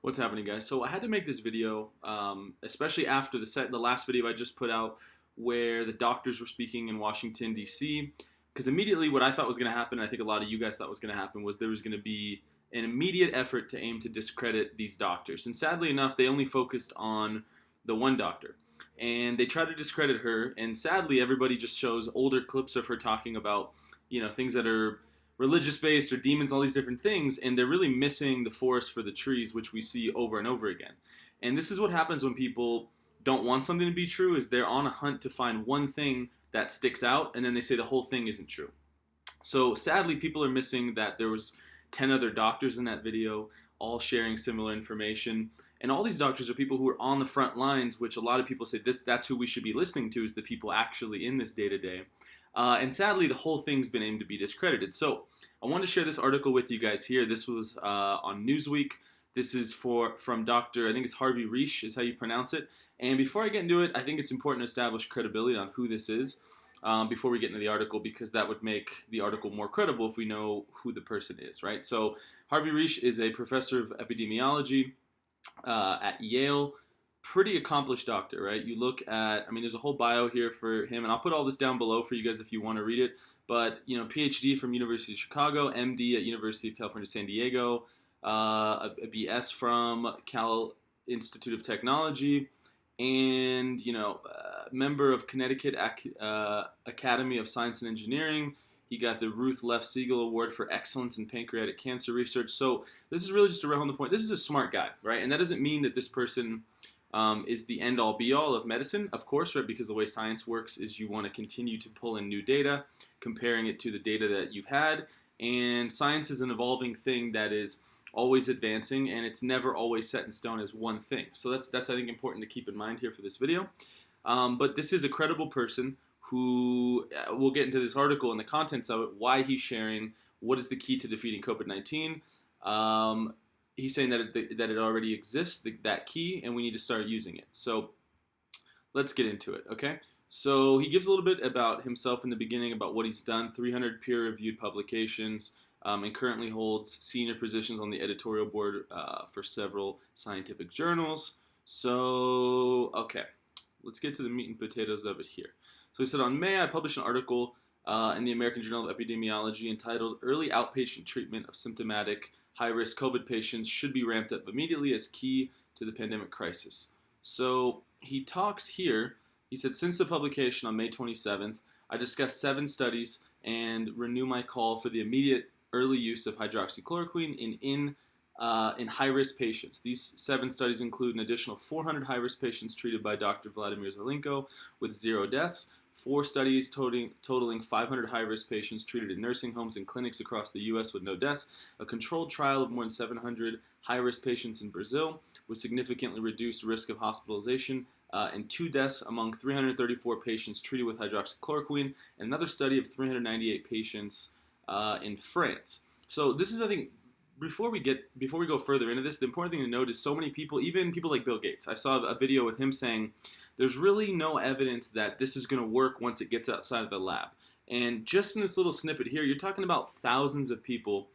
What's happening, guys? So I had to make this video, especially after the last video I just put out, where the doctors were speaking in Washington D.C. Because immediately, what I thought was going to happen, and I think a lot of you guys thought was going to happen, was there was going to be an immediate effort to aim to discredit these doctors. And sadly enough, they only focused on the one doctor, and they tried to discredit her. And sadly, everybody just shows older clips of her talking about, things that are religious based or demons, all these different things, and they're really missing the forest for the trees, which we see over and over again. And this is what happens when people don't want something to be true, is they're on a hunt to find one thing that sticks out, and then they say the whole thing isn't true. So sadly, people are missing that there was 10 other doctors in that video, all sharing similar information. And all these doctors are people who are on the front lines, which a lot of people say that's who we should be listening to, is the people actually in this day to day. And sadly, the whole thing's been aimed to be discredited. So I want to share this article with you guys here. This was on Newsweek. This is from Dr. I think it's Harvey Risch is how you pronounce it. And before I get into it, I think it's important to establish credibility on who this is before we get into the article, because that would make the article more credible if we know who the person is, right? So Harvey Risch is a professor of epidemiology at Yale. Pretty accomplished doctor, right? You look at, there's a whole bio here for him, and I'll put all this down below for you guys if you want to read it. But, PhD from University of Chicago, MD at University of California, San Diego, a BS from Cal Institute of Technology, and, member of Connecticut Academy of Science and Engineering. He got the Ruth Leff Siegel Award for Excellence in Pancreatic Cancer Research. So this is really just to round the point. This is a smart guy, right? And that doesn't mean that this person is the end-all be-all of medicine, of course, right? Because the way science works is you want to continue to pull in new data, comparing it to the data that you've had. And science is an evolving thing that is always advancing, and it's never always set in stone as one thing. So that's I think, important to keep in mind here for this video. But this is a credible person who we'll get into this article and the contents of it, why he's sharing what is the key to defeating COVID-19. He's saying that it already exists, that key, and we need to start using it. So let's get into it, okay? So he gives a little bit about himself in the beginning, about what he's done, 300 peer-reviewed publications, and currently holds senior positions on the editorial board for several scientific journals. So, okay, let's get to the meat and potatoes of it here. So he said, on May, I published an article in the American Journal of Epidemiology entitled Early Outpatient Treatment of Symptomatic High-Risk COVID Patients Should Be Ramped Up Immediately as Key to the Pandemic Crisis. So he talks here, he said, since the publication on May 27th, I discussed 7 studies and renew my call for the immediate early use of hydroxychloroquine in high-risk patients. These 7 studies include an additional 400 high-risk patients treated by Dr. Vladimir Zelenko with 0 deaths, 4 studies totaling 500 high-risk patients treated in nursing homes and clinics across the U.S. with no deaths, a controlled trial of more than 700 high-risk patients in Brazil with significantly reduced risk of hospitalization, and 2 deaths among 334 patients treated with hydroxychloroquine, and another study of 398 patients in France. So this is, I think, before we go further into this, the important thing to note is so many people, even people like Bill Gates. I saw a video with him saying there's really no evidence that this is going to work once it gets outside of the lab. And just in this little snippet here, you're talking about thousands of people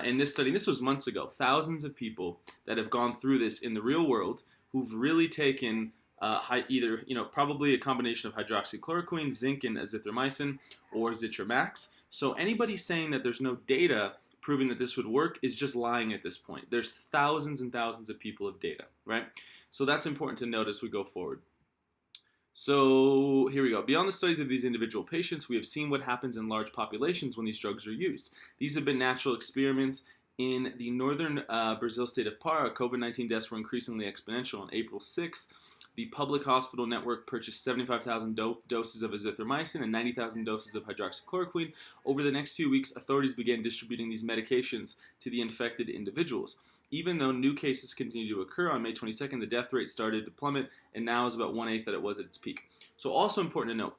in this study. And this was months ago. Thousands of people that have gone through this in the real world who've really taken either, probably a combination of hydroxychloroquine, zinc, and azithromycin, or Zitromax. So anybody saying that there's no data proving that this would work is just lying at this point. There's thousands and thousands of people of data, right? So that's important to note as we go forward. So here we go. Beyond the studies of these individual patients, we have seen what happens in large populations when these drugs are used. These have been natural experiments. In the northern Brazil state of Para, COVID-19 deaths were increasingly exponential. On April 6th, the public hospital network purchased 75,000 doses of azithromycin and 90,000 doses of hydroxychloroquine. Over the next few weeks, authorities began distributing these medications to the infected individuals. Even though new cases continue to occur, on May 22nd, the death rate started to plummet and now is about 1/8 that it was at its peak. So also important to note,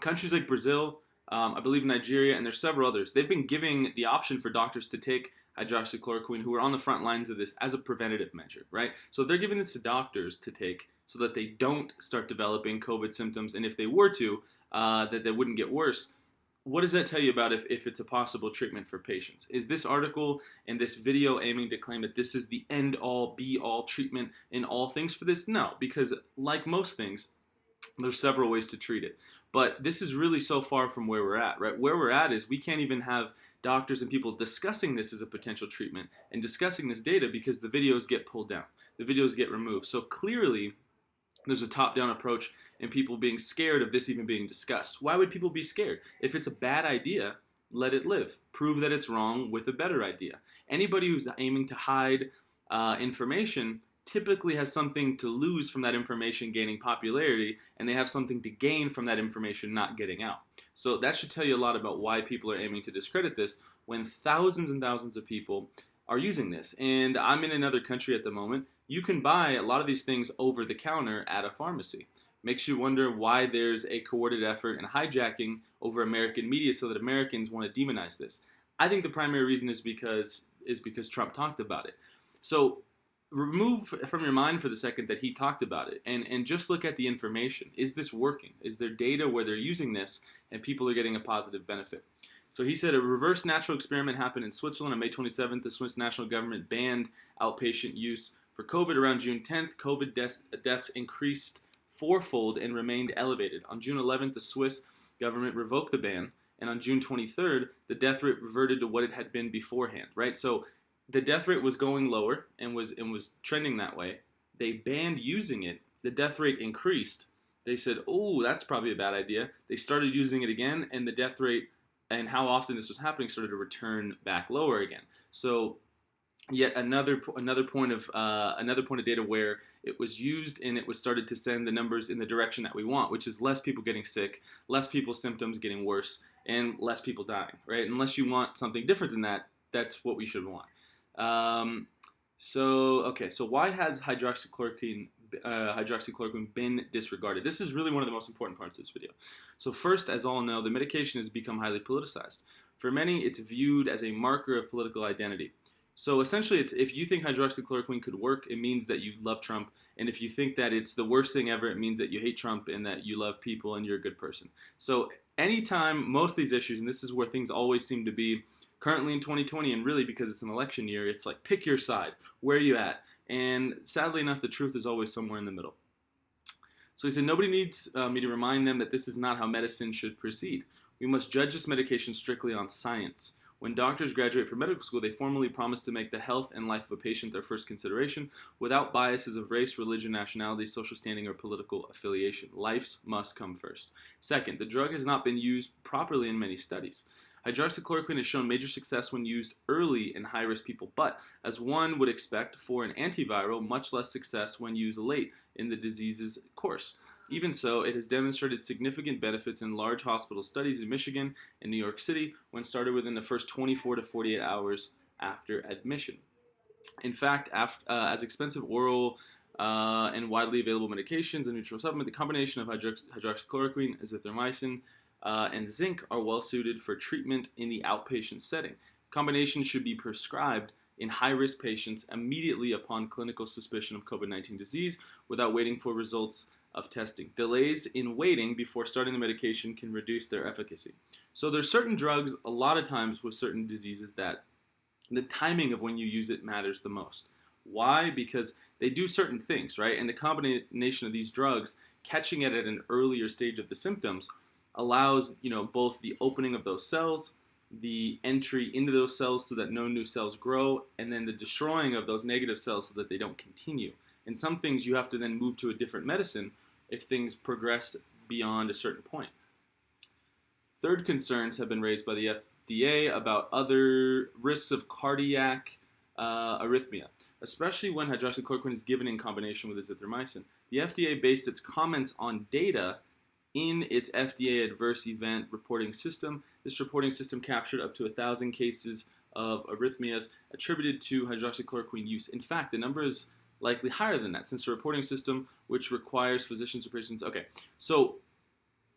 countries like Brazil, I believe Nigeria, and there's several others, they've been giving the option for doctors to take hydroxychloroquine who are on the front lines of this as a preventative measure, right? So they're giving this to doctors to take so that they don't start developing COVID symptoms, and if they were to, that they wouldn't get worse. what does that tell you about if it's a possible treatment for patients? Is this article and this video aiming to claim that this is the end-all, be-all treatment in all things for this? No, because like most things, there's several ways to treat it. But this is really so far from where we're at, right? Where we're at is we can't even have doctors and people discussing this as a potential treatment and discussing this data because the videos get pulled down. The videos get removed. So clearly, there's a top-down approach and people being scared of this even being discussed. Why would people be scared? If it's a bad idea, let it live. Prove that it's wrong with a better idea. Anybody who's aiming to hide information typically has something to lose from that information gaining popularity, and they have something to gain from that information not getting out. So that should tell you a lot about why people are aiming to discredit this when thousands and thousands of people are using this. And I'm in another country at the moment. You can buy a lot of these things over the counter at a pharmacy. Makes you wonder why there's a coordinated effort and hijacking over American media so that Americans want to demonize this. I think the primary reason is because Trump talked about it. So remove from your mind for the second that he talked about it and just look at the information. Is this working? Is there data where they're using this and people are getting a positive benefit? So he said a reverse natural experiment happened in Switzerland on May 27th. The Swiss national government banned outpatient use for COVID. Around June 10th, COVID deaths increased fourfold and remained elevated. On June 11th, the Swiss government revoked the ban, and on June 23rd, the death rate reverted to what it had been beforehand, right? So the death rate was going lower and was trending that way. They banned using it. The death rate increased. They said, oh, that's probably a bad idea. They started using it again, and the death rate and how often this was happening started to return back lower again. So yet another point of data where it was used and it was started to send the numbers in the direction that we want, which is less people getting sick, less people's symptoms getting worse, and less people dying, right? Unless you want something different than that, that's what we should want. So why has hydroxychloroquine been disregarded? This is really one of the most important parts of this video. So first, as all know, the medication has become highly politicized. For many, it's viewed as a marker of political identity. So essentially, it's if you think hydroxychloroquine could work, it means that you love Trump. And if you think that it's the worst thing ever, it means that you hate Trump and that you love people and you're a good person. So anytime, most of these issues, and this is where things always seem to be currently in 2020, and really because it's an election year, it's like pick your side. Where are you at? And sadly enough, the truth is always somewhere in the middle. So he said, nobody needs me to remind them that this is not how medicine should proceed. We must judge this medication strictly on science. When doctors graduate from medical school, they formally promise to make the health and life of a patient their first consideration, without biases of race, religion, nationality, social standing, or political affiliation. Lives must come first. Second, the drug has not been used properly in many studies. Hydroxychloroquine has shown major success when used early in high-risk people, but, as one would expect for an antiviral, much less success when used late in the disease's course. Even so, it has demonstrated significant benefits in large hospital studies in Michigan and New York City when started within the first 24 to 48 hours after admission. In fact, as expensive oral and widely available medications and nutritional supplement, the combination of hydroxychloroquine, azithromycin, and zinc are well suited for treatment in the outpatient setting. Combinations should be prescribed in high-risk patients immediately upon clinical suspicion of COVID-19 disease without waiting for results of testing. Delays in waiting before starting the medication can reduce their efficacy. So there's certain drugs, a lot of times with certain diseases, that the timing of when you use it matters the most. Why? Because they do certain things, right? And the combination of these drugs, catching it at an earlier stage of the symptoms, allows, both the opening of those cells, the entry into those cells so that no new cells grow, and then the destroying of those negative cells so that they don't continue. And some things you have to then move to a different medicine if things progress beyond a certain point. Third, concerns have been raised by the FDA about other risks of cardiac arrhythmia, especially when hydroxychloroquine is given in combination with azithromycin. The FDA based its comments on data in its FDA adverse event reporting system. This reporting system captured up to 1,000 cases of arrhythmias attributed to hydroxychloroquine use. In fact, the number is likely higher than that, since the reporting system, which requires physicians or patients. Okay, so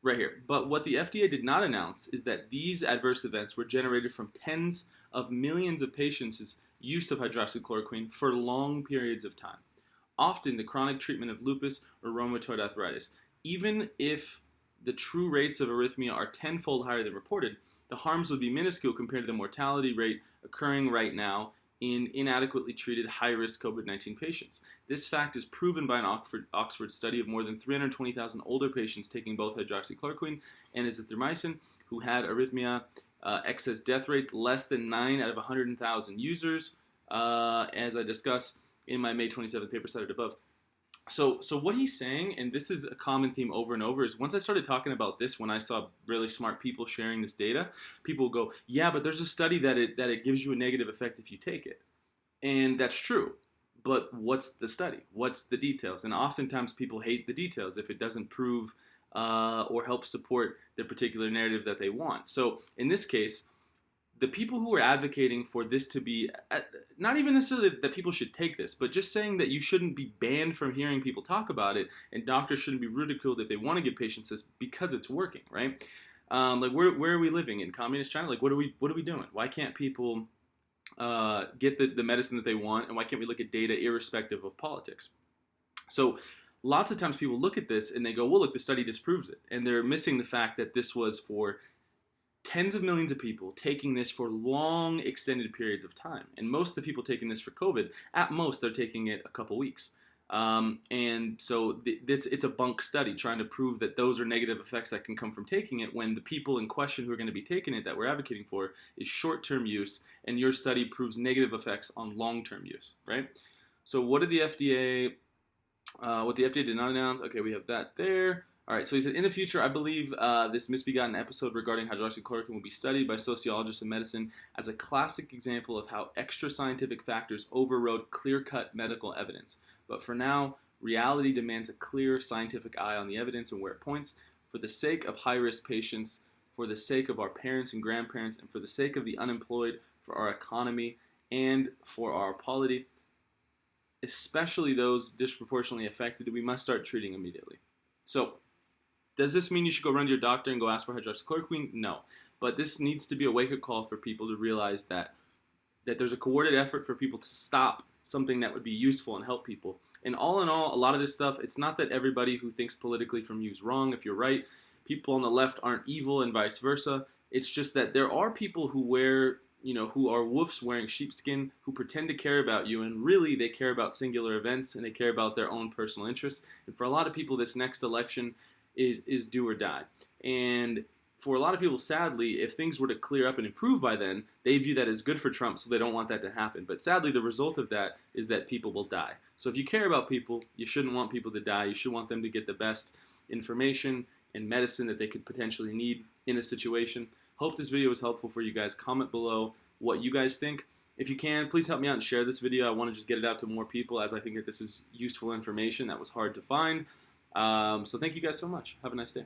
right here. But what the FDA did not announce is that these adverse events were generated from tens of millions of patients' use of hydroxychloroquine for long periods of time, often the chronic treatment of lupus or rheumatoid arthritis. Even if the true rates of arrhythmia are tenfold higher than reported, the harms would be minuscule compared to the mortality rate occurring right now in inadequately treated high-risk COVID-19 patients. This fact is proven by an Oxford study of more than 320,000 older patients taking both hydroxychloroquine and azithromycin who had arrhythmia excess death rates less than 9 out of 100,000 users, as I discuss in my May 27th paper cited above. So what he's saying, and this is a common theme over and over, is once I started talking about this, when I saw really smart people sharing this data, people go, yeah, but there's a study that it gives you a negative effect if you take it. And that's true. But what's the study? What's the details? And oftentimes people hate the details if it doesn't prove or help support the particular narrative that they want. So in this case, the people who are advocating for this to be, not even necessarily that people should take this, but just saying that you shouldn't be banned from hearing people talk about it, and doctors shouldn't be ridiculed if they want to give patients this because it's working, right? Like where are we living in communist China? Like what are we doing? Why can't people get the medicine that they want, and why can't we look at data irrespective of politics? So lots of times people look at this and they go, well, look, the study disproves it, and they're missing the fact that this was for tens of millions of people taking this for long extended periods of time. And most of the people taking this for COVID, at most, they're taking it a couple weeks. And so it's a bunk study trying to prove that those are negative effects that can come from taking it, when the people in question who are going to be taking it that we're advocating for is short-term use, and your study proves negative effects on long-term use, right? So what did the FDA, what the FDA did not announce? Okay, we have that there. All right, so he said, in the future, I believe this misbegotten episode regarding hydroxychloroquine will be studied by sociologists of medicine as a classic example of how extra scientific factors overrode clear-cut medical evidence. But for now, reality demands a clear scientific eye on the evidence and where it points. For the sake of high-risk patients, for the sake of our parents and grandparents, and for the sake of the unemployed, for our economy, and for our polity, especially those disproportionately affected, we must start treating immediately. So, does this mean you should go run to your doctor and go ask for hydroxychloroquine? No. But this needs to be a wake-up call for people to realize that there's a coordinated effort for people to stop something that would be useful and help people. And all in all, a lot of this stuff, it's not that everybody who thinks politically from you is wrong. If you're right, people on the left aren't evil and vice versa. It's just that there are people who who are wolves wearing sheepskin, who pretend to care about you, and really they care about singular events and they care about their own personal interests. And for a lot of people, this next election is do or die. And for a lot of people, sadly, if things were to clear up and improve by then, they view that as good for Trump, so they don't want that to happen. But sadly, the result of that is that people will die. So if you care about people, you shouldn't want people to die. You should want them to get the best information and medicine that they could potentially need in a situation. Hope this video was helpful for you guys. Comment below what you guys think. If you can, please help me out and share this video. I want to just get it out to more people, as I think that this is useful information that was hard to find. So thank you guys so much. Have a nice day.